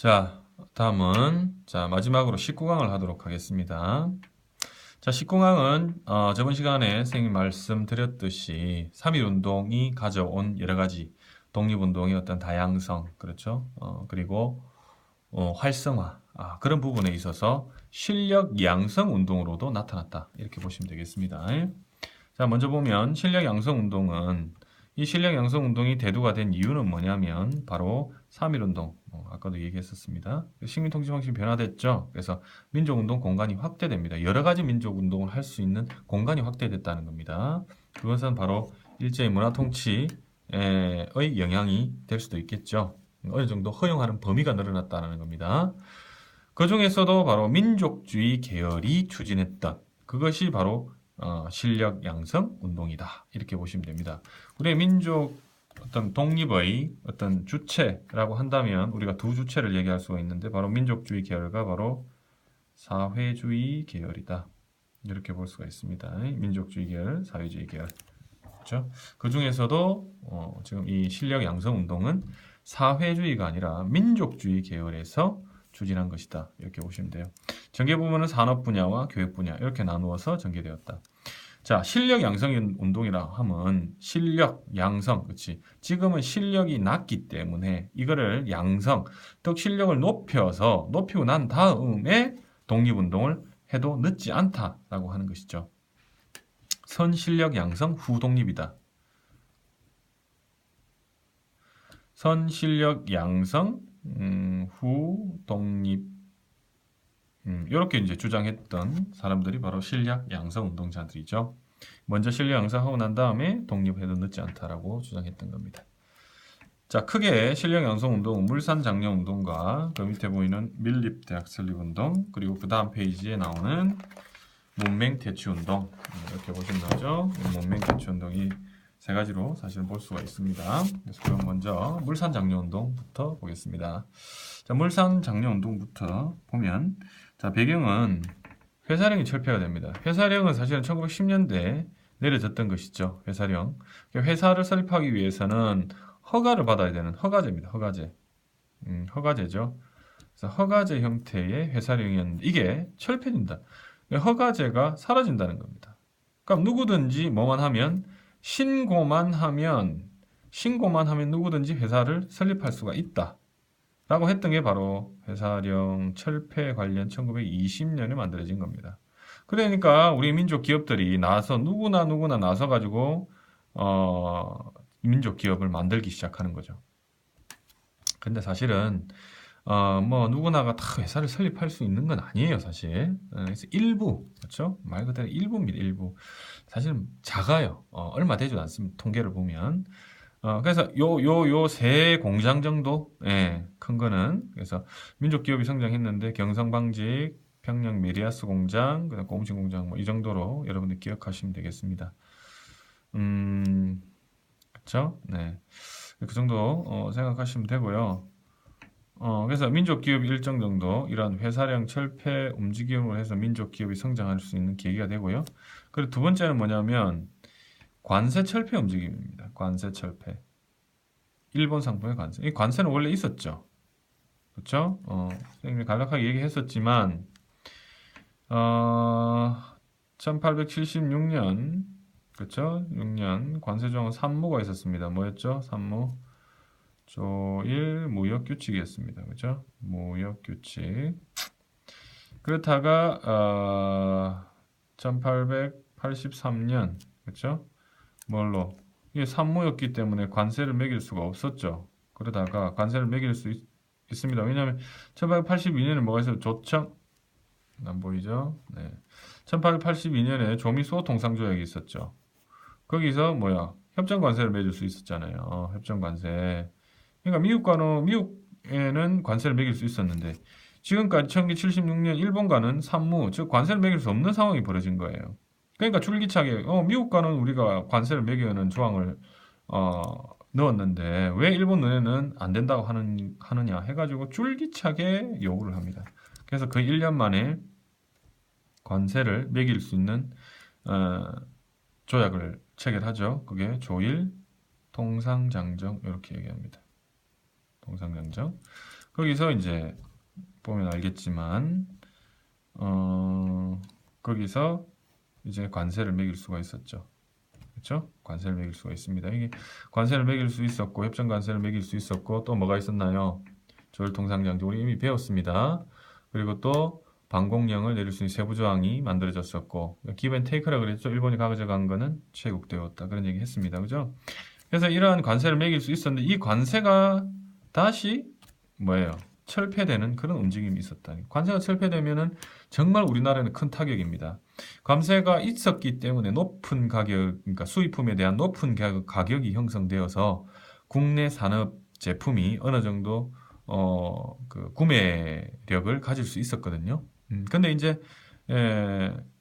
자, 다음은 마지막으로 19강을 하도록 하겠습니다. 자, 19강은 저번 시간에 선생님이 말씀드렸듯이 3.1 운동이 가져온 여러 가지 독립운동의 어떤 다양성, 그렇죠? 그리고 활성화, 그런 부분에 있어서 실력 양성 운동으로도 나타났다. 이렇게 보시면 되겠습니다. 자, 먼저 보면 실력 양성 운동은 이 실력 양성 운동이 대두가 된 이유는 뭐냐면 바로 3.1 운동, 아까도 얘기했었습니다. 식민통치 방식이 변화됐죠. 그래서 민족운동 공간이 확대됩니다. 여러 가지 민족운동을 할 수 있는 공간이 확대됐다는 겁니다. 그것은 바로 일제의 문화통치의 영향이 될 수도 있겠죠. 어느 정도 허용하는 범위가 늘어났다는 겁니다. 그 중에서도 바로 민족주의 계열이 추진했던 그것이 바로 실력 양성 운동이다. 이렇게 보시면 됩니다. 우리의 민족 어떤 독립의 어떤 주체라고 한다면 우리가 두 주체를 얘기할 수가 있는데 바로 민족주의 계열과 바로 사회주의 계열이다. 이렇게 볼 수가 있습니다. 민족주의 계열, 사회주의 계열. 그렇죠? 그 중에서도 지금 이 실력 양성 운동은 사회주의가 아니라 민족주의 계열에서 추진한 것이다. 이렇게 보시면 돼요. 전개 부분은 산업 분야와 교육 분야 이렇게 나누어서 전개되었다. 자, 실력 양성 운동이라 하면 실력 양성, 그렇지? 지금은 실력이 낮기 때문에 이거를 양성, 즉 실력을 높이고 난 다음에 독립운동을 해도 늦지 않다라고 하는 것이죠. 선실력 양성 후 독립이다. 선실력 양성 후 독립 이렇게 이제 주장했던 사람들이 바로 실력 양성 운동자들이죠. 먼저 실력 양성하고 난 다음에 독립해도 늦지 않다라고 주장했던 겁니다. 자, 크게 실력 양성 운동은 물산 장려 운동과 그 밑에 보이는 밀립 대학 설립 운동 그리고 그 다음 페이지에 나오는 문맹 퇴치 운동 이렇게 보시면 나오죠. 문맹 퇴치 운동이 세 가지로 사실 볼 수가 있습니다. 그래서 그럼 먼저 물산 장려 운동부터 보겠습니다. 자, 물산 장려 운동부터 보면 자, 배경은 회사령이 철폐가 됩니다. 회사령은 사실은 1910년대 내려졌던 것이죠. 회사령. 회사를 설립하기 위해서는 허가를 받아야 되는 허가제입니다. 허가제. 허가제죠. 그래서 허가제 형태의 회사령이었는데 이게 철폐된다. 허가제가 사라진다는 겁니다. 그러니까 누구든지 뭐만 하면 신고만 하면 누구든지 회사를 설립할 수가 있다. 라고 했던 게 바로 회사령 철폐 관련 1920년에 만들어진 겁니다. 그러니까 우리 민족 기업들이 누구나 나서 가지고 민족 기업을 만들기 시작하는 거죠. 근데 사실은 뭐 누구나가 다 회사를 설립할 수 있는 건 아니에요, 사실. 그래서 일부, 그렇죠? 말 그대로 일부입니다, 일부. 사실은 작아요. 얼마 되지 않습니다. 통계를 보면. 그래서 요 세 공장 정도, 예, 큰 거는. 그래서 민족 기업이 성장했는데 경성방직, 평양 메리아스 공장, 그다음 고무신 공장 뭐 이 정도로 여러분들 기억하시면 되겠습니다. 그렇죠? 네. 그 정도 생각하시면 되고요. 그래서 민족 기업이 일정 정도 이런 회사령 철폐 움직임을 해서 민족 기업이 성장할 수 있는 계기가 되고요. 그리고 두 번째는 뭐냐면 관세 철폐 움직임입니다. 관세 철폐. 일본 상품의 관세. 이 관세는 원래 있었죠. 그렇죠? 선생님이 간략하게 얘기했었지만 1876년 그렇죠? 6년 관세조항 산무가 있었습니다. 뭐였죠? 산무 조일 무역규칙이었습니다. 그렇죠? 무역규칙. 그렇다가 1883년 그렇죠? 뭘로? 이게 산무였기 때문에 관세를 매길 수가 없었죠. 그러다가 관세를 매길 수 있습니다. 왜냐하면 1882년에 뭐가 있어요? 조청 안 보이죠? 네. 1882년에 조미소 통상조약이 있었죠. 거기서 협정 관세를 매길 수 있었잖아요. 협정 관세. 그러니까 미국에는 관세를 매길 수 있었는데 지금까지 1976년 일본과는 산무, 즉 관세를 매길 수 없는 상황이 벌어진 거예요. 그러니까 줄기차게 미국과는 우리가 관세를 매기는 조항을 넣었는데 왜 일본 눈에는 안 된다고 하느냐 해가지고 줄기차게 요구를 합니다. 그래서 그 1년 만에 관세를 매길 수 있는 조약을 체결하죠. 그게 조일 통상장정 이렇게 얘기합니다. 통상장정. 거기서 이제 보면 알겠지만 거기서 이제 관세를 매길 수가 있었죠. 그렇죠? 관세를 매길 수가 있습니다. 이게 관세를 매길 수 있었고 협정 관세를 매길 수 있었고 또 뭐가 있었나요? 조율통상장제 우리 이미 배웠습니다. 그리고 또 방공령을 내릴 수 있는 세부 조항이 만들어졌었고 기브 테이크라 그랬죠. 일본이 가져간 거는 최국되었다 그런 얘기 했습니다. 그죠? 그래서 이러한 관세를 매길 수 있었는데 이 관세가 다시 뭐예요? 철폐되는 그런 움직임이 있었다. 관세가 철폐되면은 정말 우리나라에는 큰 타격입니다. 관세가 있었기 때문에 높은 가격, 그러니까 수입품에 대한 높은 가격이 형성되어서 국내 산업 제품이 어느 정도 그 구매력을 가질 수 있었거든요. 근데 이제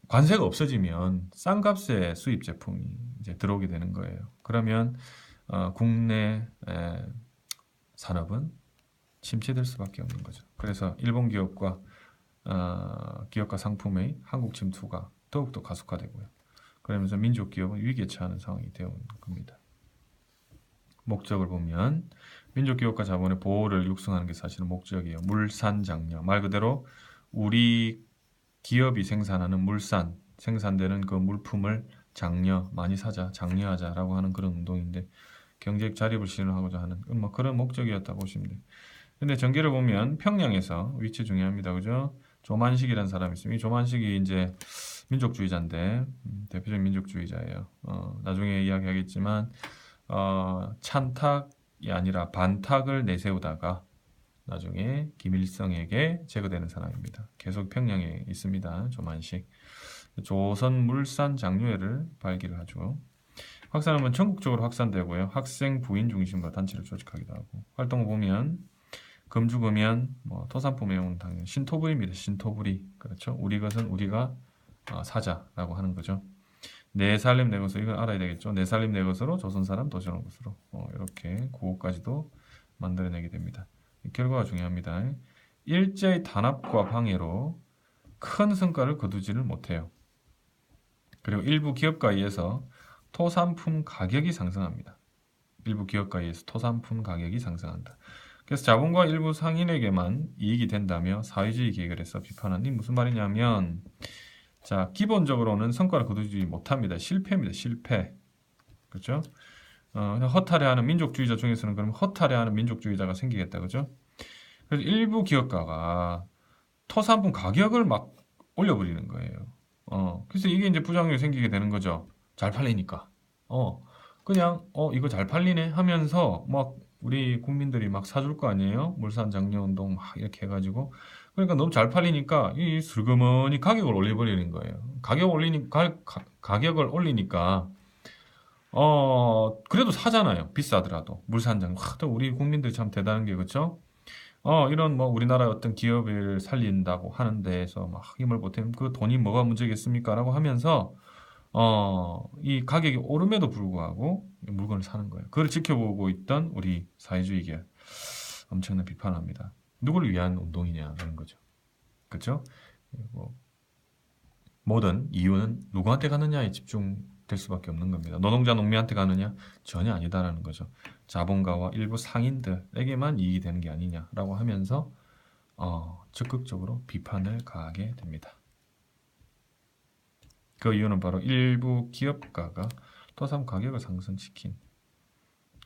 관세가 없어지면 싼 값에 수입 제품이 이제 들어오게 되는 거예요. 그러면 국내 산업은 침체될 수밖에 없는 거죠. 그래서 일본 기업과 상품의 한국 침투가 더욱더 가속화되고요. 그러면서 민족 기업은 위기에 처하는 상황이 되어 오는 겁니다. 목적을 보면 민족 기업과 자본의 보호를 육성하는 게 사실은 목적이에요. 물산장려. 말 그대로 우리 기업이 생산하는 물산, 생산되는 그 물품을 장려, 많이 사자, 장려하자라고 하는 그런 운동인데 경제적 자립을 실현하고자 하는 뭐 그런 목적이었다고 보시면 돼요. 근데 전개를 보면 평양에서 위치 중요합니다. 그죠? 조만식이라는 사람이 있습니다. 이 조만식이 이제 민족주의자인데 대표적인 민족주의자예요. 나중에 이야기하겠지만 찬탁이 아니라 반탁을 내세우다가 나중에 김일성에게 제거되는 사람입니다. 계속 평양에 있습니다. 조만식. 조선 물산 장려회를 발기를 하죠. 확산하면 전국적으로 확산되고요. 학생 부인 중심으로 단체를 조직하기도 하고 활동을 보면 금주금연, 뭐 토산품 애용은 당연히 신토부리입니다. 신토부리. 그렇죠? 우리 것은 우리가 사자라고 하는 거죠. 내 살림 내 것으로 이건 알아야 되겠죠. 내 살림 내 것으로 조선 사람 도전한 것으로 이렇게 구호까지도 만들어내게 됩니다. 결과가 중요합니다. 일제의 단합과 방해로 큰 성과를 거두지를 못해요. 그리고 일부 기업가에 의해서 토산품 가격이 상승합니다. 일부 기업가에 의해서 토산품 가격이 상승한다. 그래서 자본가 일부 상인에게만 이익이 된다며 사회주의 계획을 해서 비판한 이 무슨 말이냐면 자 기본적으로는 성과를 거두지 못합니다. 실패입니다. 실패. 그렇죠? 허탈해하는 민족주의자 중에서는 그럼 허탈해하는 민족주의자가 생기겠다. 그죠? 그래서 일부 기업가가 토산품 가격을 막 올려버리는 거예요. 그래서 이게 이제 부작용이 생기게 되는 거죠. 잘 팔리니까. 그냥 이거 잘 팔리네 하면서 막 우리 국민들이 막 사줄 거 아니에요? 물산 장려 운동 막 이렇게 해가지고 그러니까 너무 잘 팔리니까 이 슬그머니 가격을 올려버리는 거예요. 가격을 올리니까 그래도 사잖아요. 비싸더라도 물산 장려. 또 우리 국민들 참 대단한 게 그렇죠? 이런 뭐 우리나라 어떤 기업을 살린다고 하는 데에서 막 힘을 보태면 그 돈이 뭐가 문제겠습니까? 라고 하면서 이 가격이 오름에도 불구하고 물건을 사는 거예요. 그걸 지켜보고 있던 우리 사회주의 계열 엄청난 비판을 합니다. 누구를 위한 운동이냐는 거죠. 그렇죠? 그리고 모든 이유는 누구한테 가느냐에 집중될 수밖에 없는 겁니다. 노동자 농민한테 가느냐? 전혀 아니다라는 거죠. 자본가와 일부 상인들에게만 이익이 되는 게 아니냐라고 하면서 적극적으로 비판을 가하게 됩니다. 그 이유는 바로 일부 기업가가 토산 가격을 상승시킨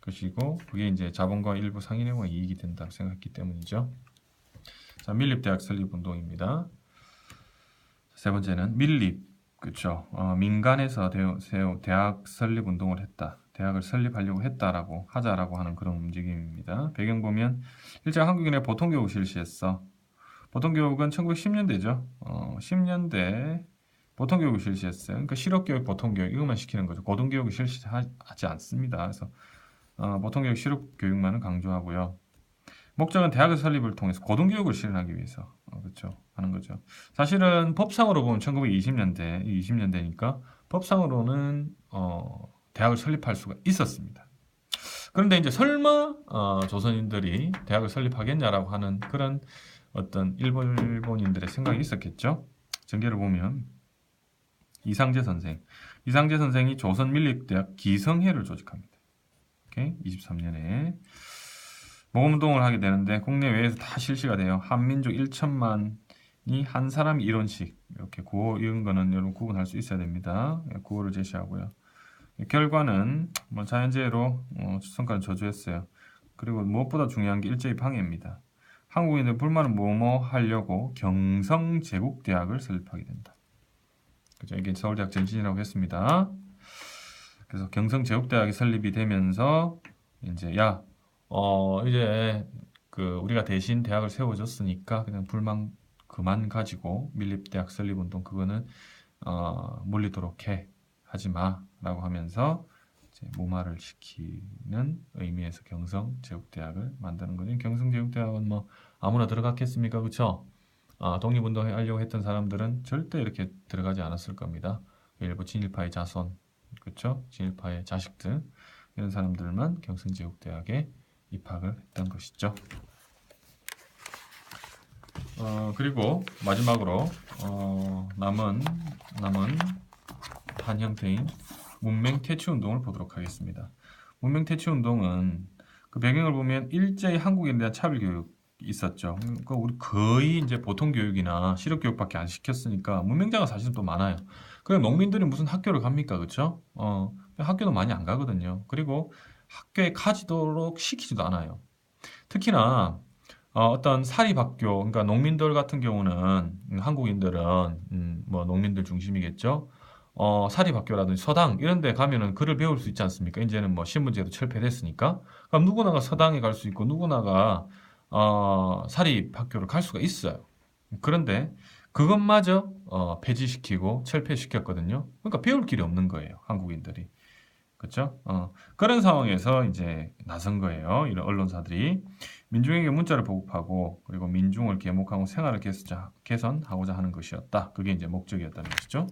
것이고 그게 이제 자본가 일부 상인에게만 이익이 된다고 생각했기 때문이죠. 자, 밀립대학 설립 운동입니다. 세 번째는 밀립, 그렇죠? 민간에서 대학 설립 운동을 했다. 대학을 설립하려고 했다라고 하자라고 하는 그런 움직임입니다. 배경 보면 일제 한국인의 보통교육 실시했어. 보통교육은 1910년대죠. 10년대 보통교육을 실시했어요. 그러니까 실업교육, 보통교육 이것만 시키는 거죠. 고등교육을 실시하지 않습니다. 그래서 보통교육, 실업교육만을 강조하고요. 목적은 대학의 설립을 통해서 고등교육을 실현하기 위해서 그렇죠 하는 거죠. 사실은 법상으로 보면 1920년대니까 법상으로는 대학을 설립할 수가 있었습니다. 그런데 이제 설마 조선인들이 대학을 설립하겠냐라고 하는 그런 어떤 일본인들의 생각이 있었겠죠. 전개를 보면 이상재 선생이 조선밀립대학 기성회를 조직합니다. 오케이? 23년에 모금운동을 하게 되는데 국내외에서 다 실시가 돼요. 한민족 1천만이 한 사람이 1원씩 이렇게 구호 이런 거는 여러분 구분할 수 있어야 됩니다. 구호를 제시하고요. 결과는 뭐 자연재해로 성과를 저주했어요. 그리고 무엇보다 중요한 게 일제히 방해입니다. 한국인들 불만을 뭐뭐 하려고 경성제국대학을 설립하게 된다. 그죠? 이게 서울대학 전신이라고 했습니다. 그래서 경성제국대학이 설립이 되면서 이제 이제 그 우리가 대신 대학을 세워줬으니까 그냥 불만 그만 가지고 밀립대학 설립운동 그거는 물리도록 하지 마라고 하면서 이제 무마를 시키는 의미에서 경성제국대학을 만드는 거죠. 경성제국대학은 뭐 아무나 들어갔겠습니까? 그렇죠? 독립운동 하려고 했던 사람들은 절대 이렇게 들어가지 않았을 겁니다. 일부 진일파의 자손, 그렇죠? 진일파의 자식들 이런 사람들만 경성제국대학에 입학을 했던 것이죠. 그리고 마지막으로 남은 한 형태인 문맹 퇴치 운동을 보도록 하겠습니다. 문맹 퇴치 운동은 그 배경을 보면 일제히 한국인에 대한 차별 교육이 있었죠. 그러니까 우리 거의 이제 보통 교육이나 시력 교육밖에 안 시켰으니까 문맹자가 사실은 또 많아요. 그럼 농민들이 무슨 학교를 갑니까, 그렇죠? 학교도 많이 안 가거든요. 그리고 학교에 가지도록 시키지도 않아요. 특히나 어떤 사립학교, 그러니까 농민들 같은 경우는 한국인들은 뭐 농민들 중심이겠죠. 사립학교라든지 서당 이런 데 가면은 글을 배울 수 있지 않습니까? 이제는 뭐 신분제도 철폐됐으니까. 그럼 누구나가 서당에 갈 수 있고 누구나가 사립학교를 갈 수가 있어요. 그런데 그것마저 폐지시키고 철폐시켰거든요. 그러니까 배울 길이 없는 거예요, 한국인들이. 그렇죠? 그런 상황에서 이제 나선 거예요. 이런 언론사들이 민중에게 문자를 보급하고 그리고 민중을 계목하고 생활을 개선하고자 하는 것이었다. 그게 이제 목적이었다는 것이죠.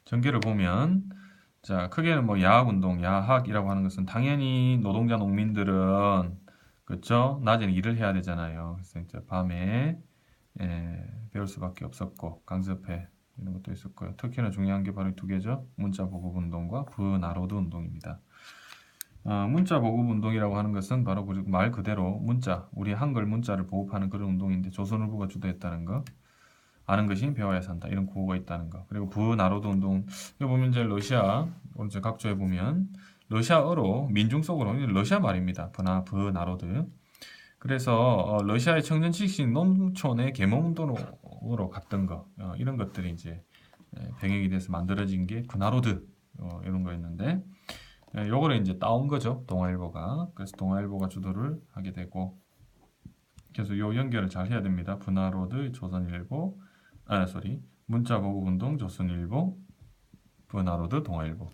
전개를 보면 자 크게는 뭐 야학운동, 야학이라고 하는 것은 당연히 노동자 농민들은 그렇죠? 낮에는 일을 해야 되잖아요. 그래서 이제 밤에 배울 수밖에 없었고 강습회 이런 것도 있었고요. 특히나 중요한 게 바로 두 개죠. 문자 보급 운동과 부나로드 운동입니다. 문자 보급 운동이라고 하는 것은 바로 말 그대로 문자, 우리 한글 문자를 보급하는 그런 운동인데 조선일보가 주도했다는 거. 아는 것이 배워야 산다. 이런 구호가 있다는 거. 그리고 부나로드 운동. 여기 보면 이제 러시아 오른쪽 각조에 보면 러시아어로 민중 속으로 러시아 말입니다. 부나로드. 그래서 러시아의 청년 지식 농촌의 계몽운동으로 갔던 거 이런 것들이 이제 병행이 돼서 만들어진 게 부나로드 이런 거였는데 요거를 이제 따온 거죠. 동아일보가. 그래서 동아일보가 주도를 하게 되고 그래서 요 연결을 잘 해야 됩니다. 부나로드 조선일보 문자보급운동 조선일보 부나로드 동아일보.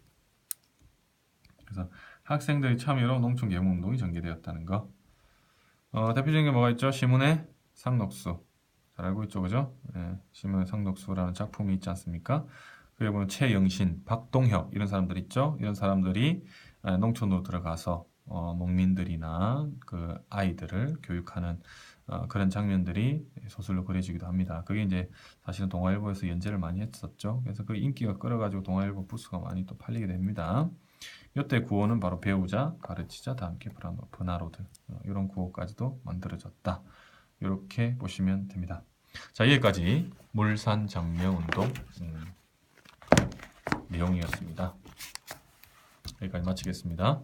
그래서 학생들의 참여로 농촌 계몽운동이 전개되었다는 거. 대표적인 게 뭐가 있죠? 시문의 상록수. 잘 알고 있죠, 그죠? 시문의 상록수라는 작품이 있지 않습니까? 그에 보면 최영신, 박동혁 이런 사람들 있죠? 이런 사람들이 농촌으로 들어가서 농민들이나 그 아이들을 교육하는 그런 장면들이 소설로 그려지기도 합니다. 그게 이제 사실은 동아일보에서 연재를 많이 했었죠. 그래서 그 인기가 끌어가지고 동아일보 부스가 많이 또 팔리게 됩니다. 이때 구호는 바로 배우자, 가르치자, 다 함께 부나로드 이런 구호까지도 만들어졌다. 이렇게 보시면 됩니다. 자, 여기까지 물산장려운동 내용이었습니다. 여기까지 마치겠습니다.